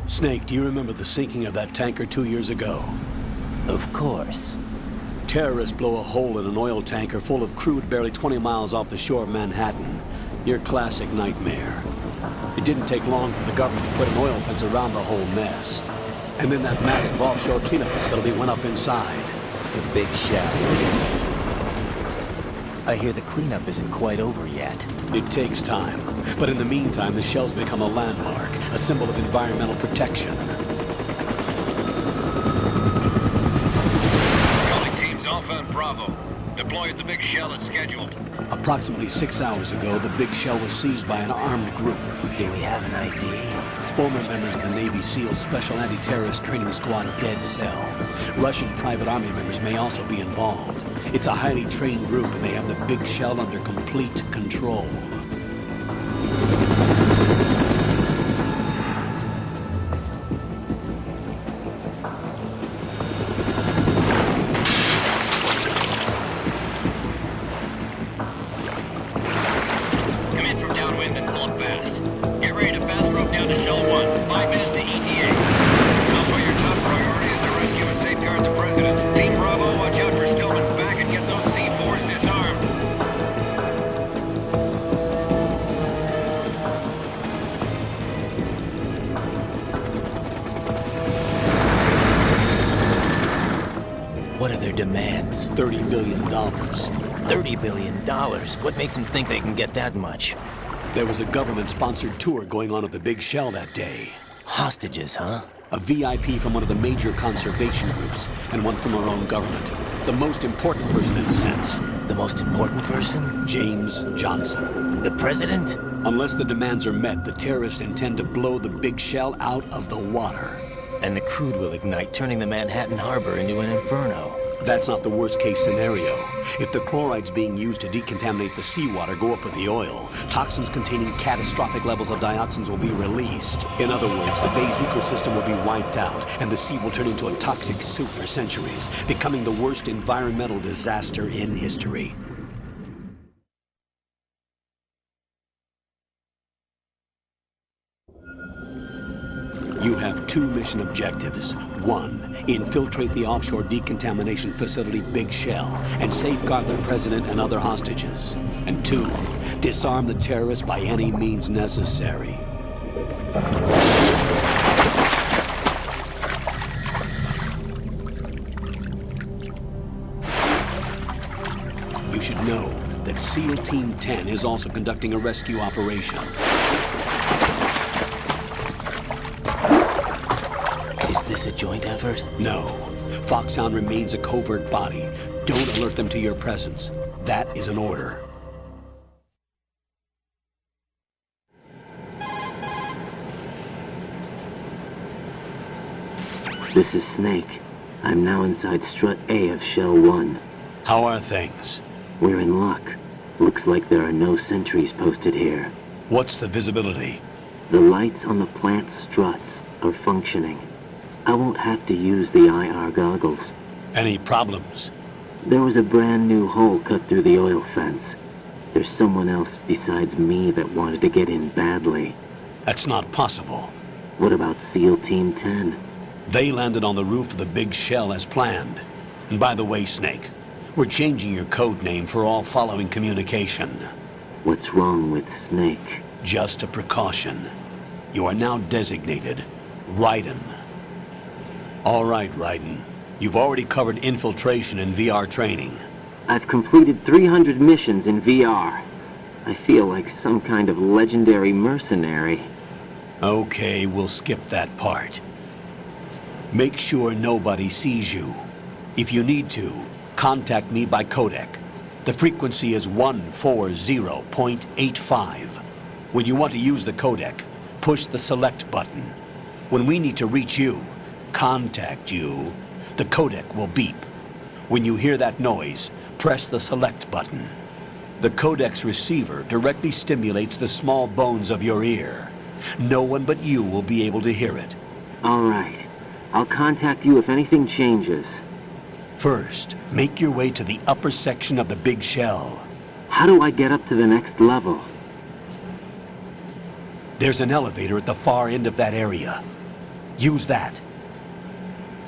Snake, do you remember the sinking of that tanker 2 years ago? Of course. Terrorists blow a hole in an oil tanker full of crude barely 20 miles off the shore of Manhattan. Your classic nightmare. It didn't take long for the government to put an oil fence around the whole mess. And then that massive offshore cleanup facility went up inside. The Big Shell. I hear the cleanup isn't quite over yet. It takes time. But in the meantime, the shell's become a landmark, a symbol of environmental protection. Calling teams Alpha and Bravo. Deploy at the Big Shell as scheduled. Approximately 6 hours ago, the Big Shell was seized by an armed group. Do we have an ID? Former members of the Navy SEALs Special Anti-Terrorist Training Squad Dead Cell. Russian private army members may also be involved. It's a highly trained group, and they have the Big Shell under complete control. Come in from downwind and pull up fast. Get ready to fast rope down to Shell 1. 5 minutes to ETA. Alpha, your top priority is to rescue and safeguard the President. Team Bravo, watch out for Stillman's back and get those C4s disarmed. What are their demands? $30 billion. $30 billion? What makes them think they can get that much? There was a government-sponsored tour going on at the Big Shell that day. Hostages, huh? A VIP from one of the major conservation groups, and one from our own government. The most important person in a sense. The most important person? James Johnson. The President? Unless the demands are met, the terrorists intend to blow the Big Shell out of the water. And the crude will ignite, turning the Manhattan Harbor into an inferno. That's not the worst-case scenario. If the chlorides being used to decontaminate the seawater go up with the oil, toxins containing catastrophic levels of dioxins will be released. In other words, the bay's ecosystem will be wiped out, and the sea will turn into a toxic soup for centuries, becoming the worst environmental disaster in history. You have 2 mission objectives. 1, infiltrate the offshore decontamination facility Big Shell and safeguard the President and other hostages. And 2, disarm the terrorists by any means necessary. You should know that SEAL Team 10 is also conducting a rescue operation. Is this a joint effort? No. Foxhound remains a covert body. Don't alert them to your presence. That is an order. This is Snake. I'm now inside Strut A of Shell 1. How are things? We're in luck. Looks like there are no sentries posted here. What's the visibility? The lights on the plant's struts are functioning. I won't have to use the IR goggles. Any problems? There was a brand new hole cut through the oil fence. There's someone else besides me that wanted to get in badly. That's not possible. What about SEAL Team 10? They landed on the roof of the Big Shell as planned. And by the way, Snake, we're changing your code name for all following communication. What's wrong with Snake? Just a precaution. You are now designated Raiden. All right, Raiden. You've already covered infiltration and VR training. I've completed 300 missions in VR. I feel like some kind of legendary mercenary. Okay, we'll skip that part. Make sure nobody sees you. If you need to, contact me by codec. The frequency is 140.85. When you want to use the codec, push the select button. When we need to reach you, contact you, the codec will beep. When you hear that noise, press the select button. The codec's receiver directly stimulates the small bones of your ear. No one but you will be able to hear it. All right. I'll contact you if anything changes. First, make your way to the upper section of the Big Shell. How do I get up to the next level? There's an elevator at the far end of that area. Use that.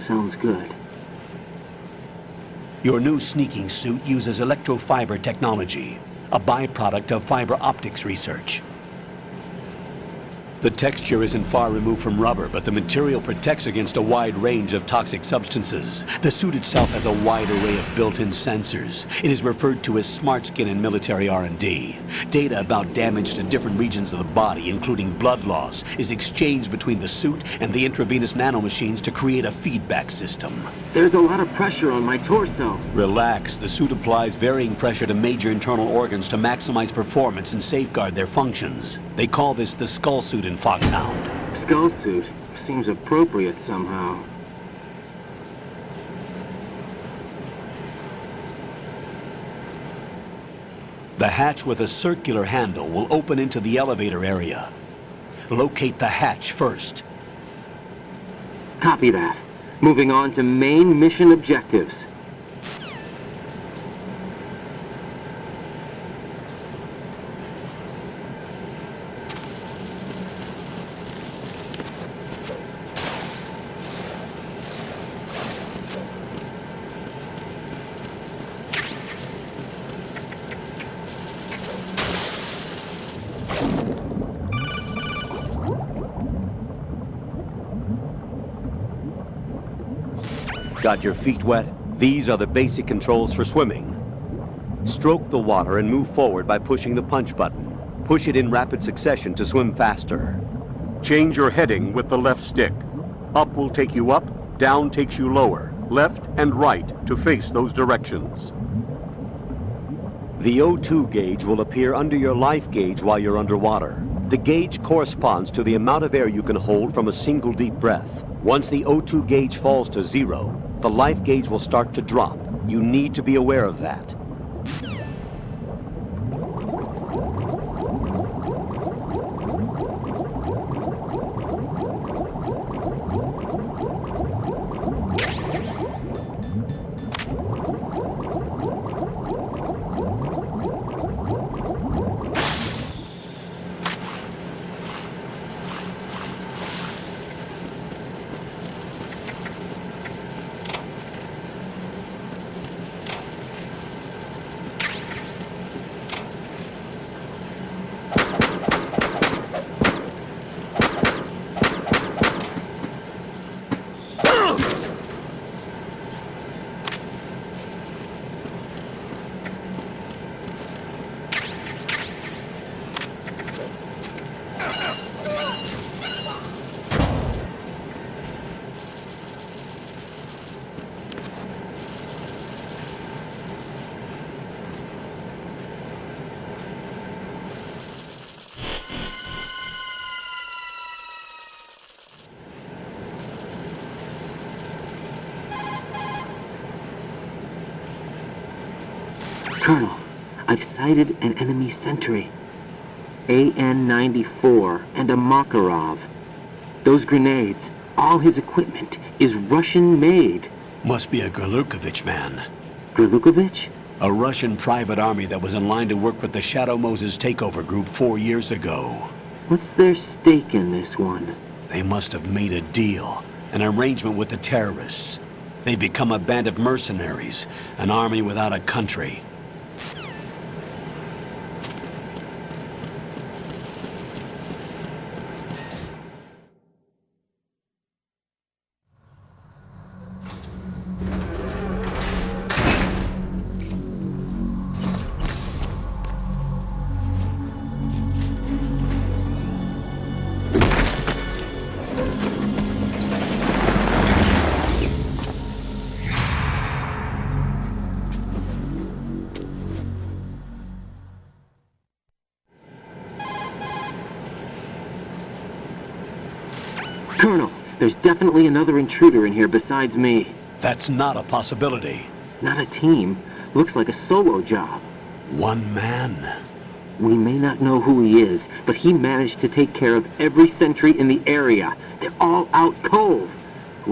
Sounds good. Your new sneaking suit uses electrofiber technology, a byproduct of fiber optics research. The texture isn't far removed from rubber, but the material protects against a wide range of toxic substances. The suit itself has a wide array of built-in sensors. It is referred to as smart skin in military R&D. Data about damage to different regions of the body, including blood loss, is exchanged between the suit and the intravenous nanomachines to create a feedback system. There's a lot of pressure on my torso. Relax. The suit applies varying pressure to major internal organs to maximize performance and safeguard their functions. They call this the skull suit in Foxhound. Skull suit seems appropriate somehow. The hatch with a circular handle will open into the elevator area. Locate the hatch first. Copy that. Moving on to main mission objectives. Got your feet wet? These are the basic controls for swimming. Stroke the water and move forward by pushing the punch button. Push it in rapid succession to swim faster. Change your heading with the left stick. Up will take you up, down takes you lower, left and right to face those directions. The O2 gauge will appear under your life gauge while you're underwater. The gauge corresponds to the amount of air you can hold from a single deep breath. Once the O2 gauge falls to 0, the life gauge will start to drop. You need to be aware of that. Colonel, I've sighted an enemy sentry. AN-94 and a Makarov. Those grenades, all his equipment, is Russian-made. Must be a Gorlukovich man. Gorlukovich? A Russian private army that was in line to work with the Shadow Moses takeover group 4 years ago. What's their stake in this one? They must have made a deal, an arrangement with the terrorists. They've become a band of mercenaries, an army without a country. Colonel, there's definitely another intruder in here besides me. That's not a possibility. Not a team. Looks like a solo job. One man. We may not know who he is, but he managed to take care of every sentry in the area. They're all out cold.